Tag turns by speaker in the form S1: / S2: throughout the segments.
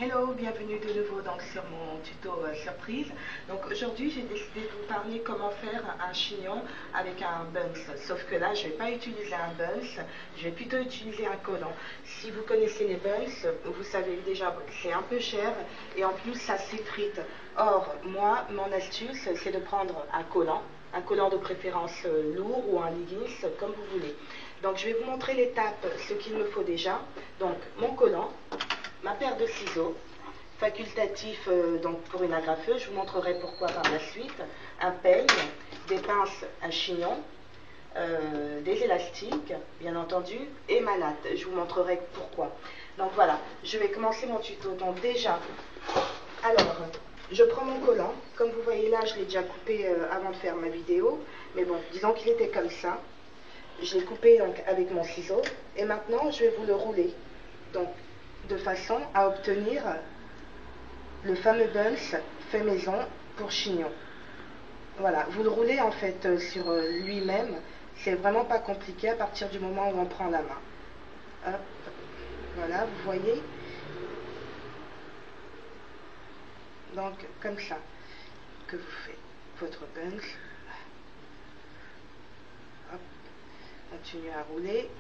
S1: Hello, bienvenue de nouveau donc sur mon tuto surprise. Donc aujourd'hui j'ai décidé de vous parler comment faire un chignon avec un buns. Sauf que là je ne vais pas utiliser un buns, je vais plutôt utiliser un collant. Si vous connaissez les buns, vous savez déjà que c'est un peu cher et en plus ça s'effrite. Or moi mon astuce c'est de prendre un collant de préférence lourd ou un leggings comme vous voulez. Donc je vais vous montrer l'étape, ce qu'il me faut déjà. Donc mon collant, ma paire de ciseaux, facultatif donc pour une agrafeuse, je vous montrerai pourquoi par la suite, un peigne, des pinces à chignon, des élastiques, bien entendu, et ma latte. Je vous montrerai pourquoi. Donc voilà, je vais commencer mon tuto. Donc déjà, alors, je prends mon collant. Comme vous voyez là, je l'ai déjà coupé avant de faire ma vidéo. Mais bon, disons qu'il était comme ça. Je l'ai coupé donc avec mon ciseau. Et maintenant, je vais vous le rouler. Donc, de façon à obtenir le fameux buns fait maison pour chignon. Voilà, vous le roulez en fait sur lui-même. C'est vraiment pas compliqué à partir du moment où on prend la main. Hop, voilà, vous voyez. Donc, comme ça, que vous faites votre buns. Hop, continuez à rouler.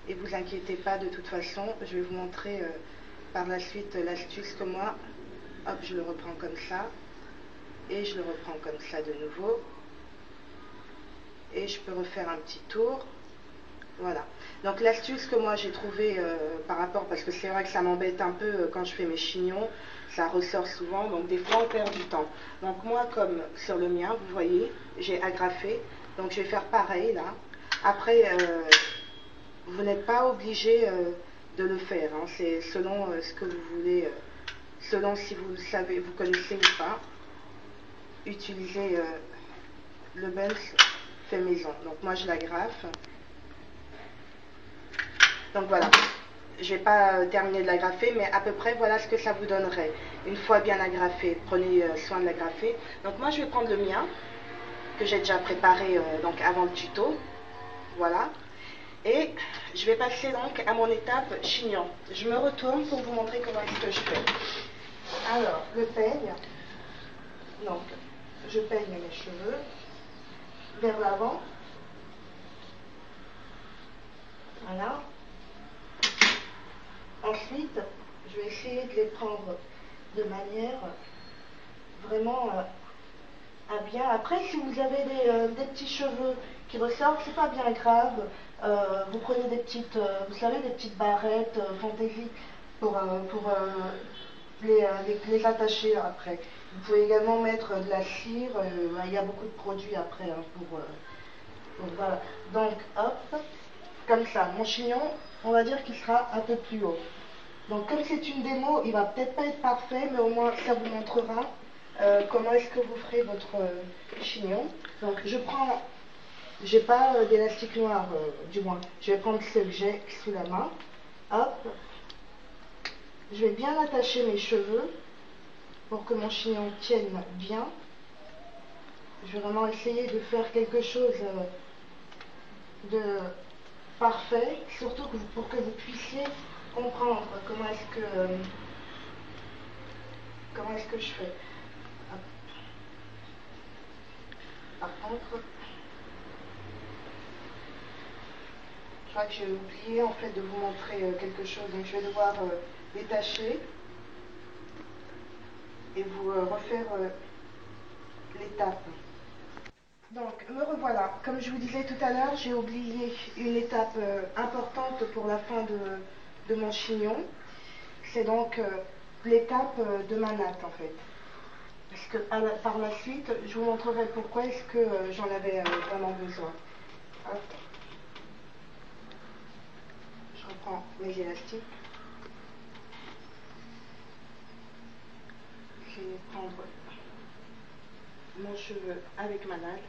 S1: Et vous inquiétez pas, de toute façon, je vais vous montrer par la suite l'astuce que moi, hop, je le reprends comme ça. Et je le reprends comme ça de nouveau. Et je peux refaire un petit tour. Voilà. Donc l'astuce que moi j'ai trouvée par rapport, parce que c'est vrai que ça m'embête un peu quand je fais mes chignons, ça ressort souvent, donc des fois on perd du temps. Donc moi, comme sur le mien, vous voyez, j'ai agrafé, donc je vais faire pareil là. Après, vous n'êtes pas obligé de le faire, hein. C'est selon ce que vous voulez, selon si vous le savez, vous connaissez ou pas. Utiliser le buns fait maison. Donc moi je l'agrafe. Donc voilà, je ne vais pas terminer de l'agrafer, mais à peu près voilà ce que ça vous donnerait. Une fois bien agrafé, prenez soin de l'agrafer. Donc moi je vais prendre le mien, que j'ai déjà préparé donc avant le tuto. Voilà. Et je vais passer donc à mon étape chignon. Je me retourne pour vous montrer comment est-ce que je fais. Alors, le peigne. Donc, je peigne mes cheveux vers l'avant. Voilà. Ensuite, je vais essayer de les prendre de manière vraiment à bien. Après, si vous avez des petits cheveux qui ressortent, c'est pas bien grave. Vous prenez des petites, vous savez, des petites barrettes fantaisie pour les attacher après. Vous pouvez également mettre de la cire. Il y a beaucoup de produits après hein, voilà. Donc, hop, comme ça. Mon chignon, on va dire qu'il sera un peu plus haut. Donc comme c'est une démo, il va peut-être pas être parfait, mais au moins ça vous montrera comment est-ce que vous ferez votre chignon. Donc je prends, j'ai pas d'élastique noir du moins, je vais prendre ce que j'ai sous la main. Hop, je vais bien attacher mes cheveux pour que mon chignon tienne bien. Je vais vraiment essayer de faire quelque chose de parfait, surtout pour que vous puissiez comprendre comment est-ce que je fais. Hop. Par contre, je crois que j'ai oublié en fait de vous montrer quelque chose, donc je vais devoir détacher et vous refaire l'étape. Donc me revoilà. Comme je vous disais tout à l'heure, j'ai oublié une étape importante pour la fin de mon chignon. C'est donc l'étape de ma natte en fait. Parce que par la suite, je vous montrerai pourquoi est-ce que j'en avais vraiment besoin. Hop. Je reprends mes élastiques. Je vais prendre mon cheveu avec ma natte.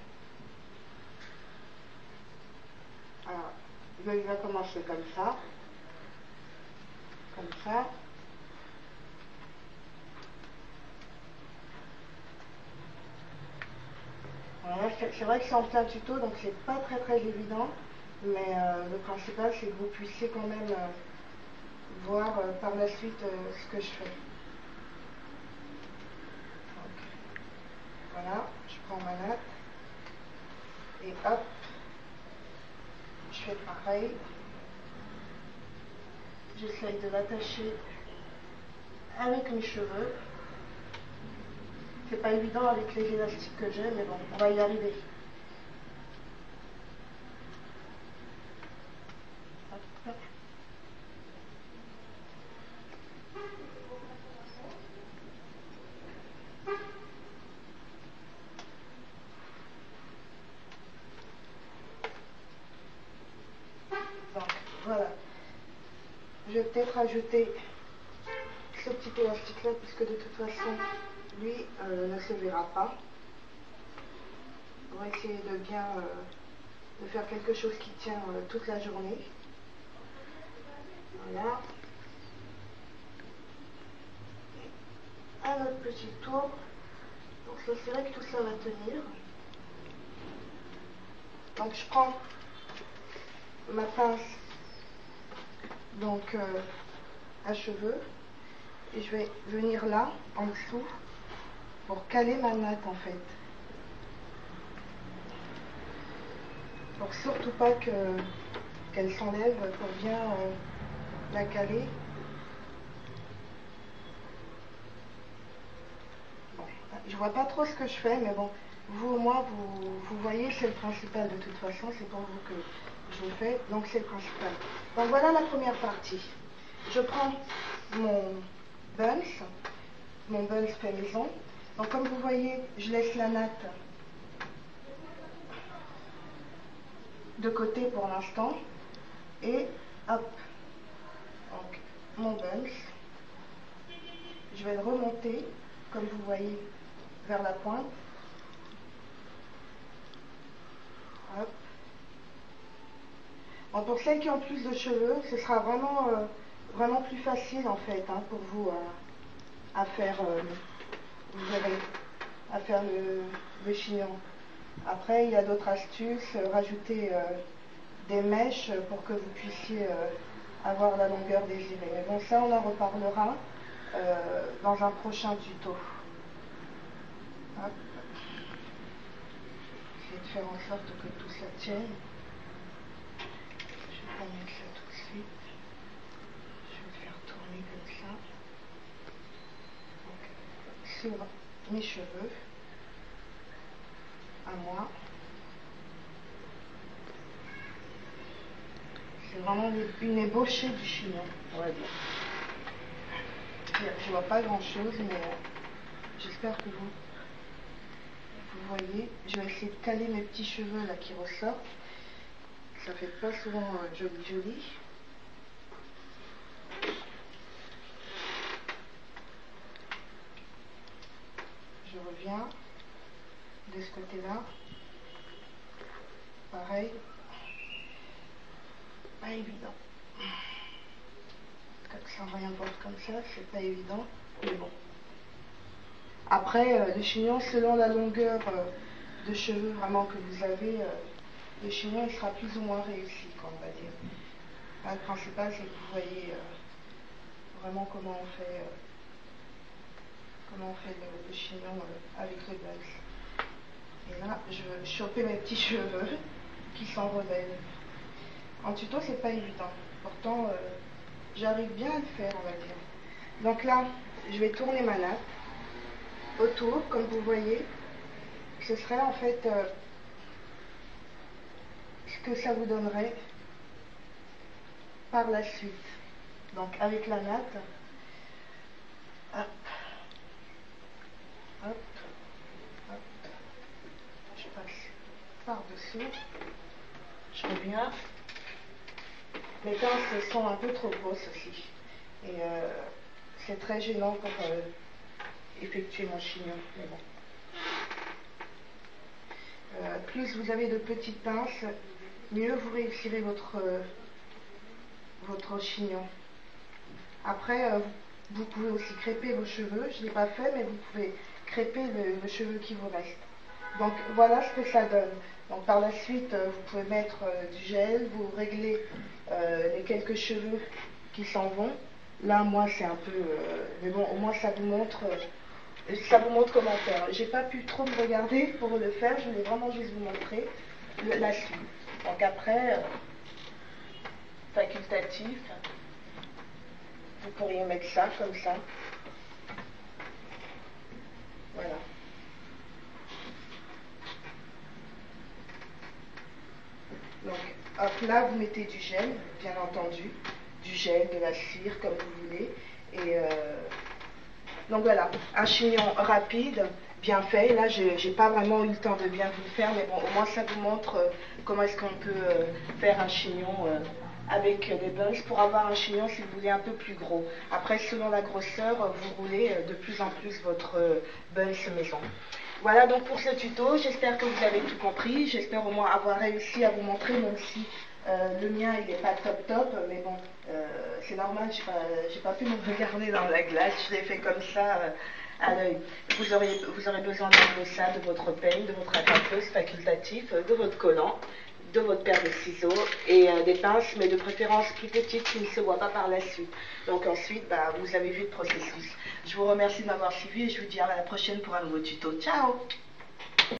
S1: Alors, il va commencer comme ça. Comme ça. Voilà, c'est vrai que c'est en plein tuto, donc c'est pas très évident, mais le principal c'est que vous puissiez quand même voir par la suite ce que je fais. Donc, voilà, je prends ma natte et hop, je fais pareil. J'essaye de l'attacher avec mes cheveux. C'est pas évident avec les élastiques que j'ai, mais bon, on va y arriver. Hop. Donc, voilà. Je vais peut-être rajouter ce petit élastique là, puisque de toute façon, lui ne se verra pas. On va essayer de bien de faire quelque chose qui tient toute la journée. Voilà. Un autre petit tour. Donc ça, c'est vrai que tout ça va tenir. Donc je prends ma pince donc à cheveux et je vais venir là en dessous pour caler ma natte en fait. Pour surtout pas qu'elle s'enlève, pour bien la caler. Bon, je vois pas trop ce que je fais, mais bon, vous au moins vous voyez, c'est le principal de toute façon, c'est pour vous que je le fais, donc c'est le principal. Donc voilà la première partie. Je prends mon buns fait maison. Donc comme vous voyez, je laisse la natte de côté pour l'instant et hop, donc mon buns, je vais le remonter comme vous voyez vers la pointe. Hop. Bon, pour celles qui ont plus de cheveux, ce sera vraiment vraiment plus facile en fait hein, pour vous à faire, vous verrez, à faire le chignon. Après, il y a d'autres astuces, rajouter des mèches pour que vous puissiez avoir la longueur désirée. Mais bon, ça, on en reparlera dans un prochain tuto. Hop. Essayer de faire en sorte que tout ça tienne. Je vais pas mettre ça tout de suite. Je vais le faire tourner comme ça. Donc, sur mes cheveux, à moi. C'est vraiment une ébauchée du chignon, on va dire. Je vois pas grand chose, mais j'espère que vous voyez. Je vais essayer de caler mes petits cheveux là qui ressortent. Ça fait pas souvent joli. Je reviens de ce côté-là. Pareil. Pas évident. Quand ça réimporte comme ça, c'est pas évident. Mais bon. Après, le chignon, selon la longueur de cheveux vraiment que vous avez, le chignon il sera plus ou moins réussi, quoi, on va dire. Là, le principal, c'est que vous voyez vraiment comment on fait le chignon avec le buns. Et là, je veux choper mes petits cheveux qui s'enrevêtent. En tuto, c'est pas évident. Pourtant, j'arrive bien à le faire, on va dire. Donc là, je vais tourner ma natte autour, comme vous voyez. Ce serait en fait ce que ça vous donnerait par la suite. Donc avec la natte, hop, hop, hop, je passe par-dessus, je reviens. Mes pinces sont un peu trop grosses aussi. Et c'est très gênant pour effectuer mon chignon. Mais bon. Plus vous avez de petites pinces, mieux vous réussirez votre chignon. Après, vous pouvez aussi crêper vos cheveux. Je ne l'ai pas fait, mais vous pouvez crêper le cheveu qui vous reste. Donc voilà ce que ça donne. Donc par la suite, vous pouvez mettre du gel, vous réglez les quelques cheveux qui s'en vont. Là, moi, c'est un peu... mais bon, au moins, ça vous montre comment faire. J'ai pas pu trop me regarder pour le faire. Je voulais vraiment juste vous montrer la suite. Donc après, facultatif, vous pourriez mettre ça comme ça. Voilà. Donc, hop, là, vous mettez du gel, bien entendu. Du gel, de la cire, comme vous voulez. Et donc voilà, un chignon rapide, bien fait. Là, j'ai pas vraiment eu le temps de bien vous le faire, mais bon, au moins ça vous montre comment est-ce qu'on peut faire un chignon avec des buns pour avoir un chignon, si vous voulez, un peu plus gros. Après, selon la grosseur, vous roulez de plus en plus votre buns maison. Voilà donc pour ce tuto, j'espère que vous avez tout compris, j'espère au moins avoir réussi à vous montrer, même si le mien il n'est pas top, mais bon, c'est normal, j'ai pas pu me regarder dans la glace, je l'ai fait comme ça à l'œil. Vous aurez besoin d'un glossat, de votre peigne, de votre attaqueuse facultatif, de votre collant, de votre paire de ciseaux et des pinces, mais de préférence plus petites qui ne se voient pas par la suite. Donc ensuite, vous avez vu le processus. Je vous remercie de m'avoir suivi et je vous dis à la prochaine pour un nouveau tuto. Ciao!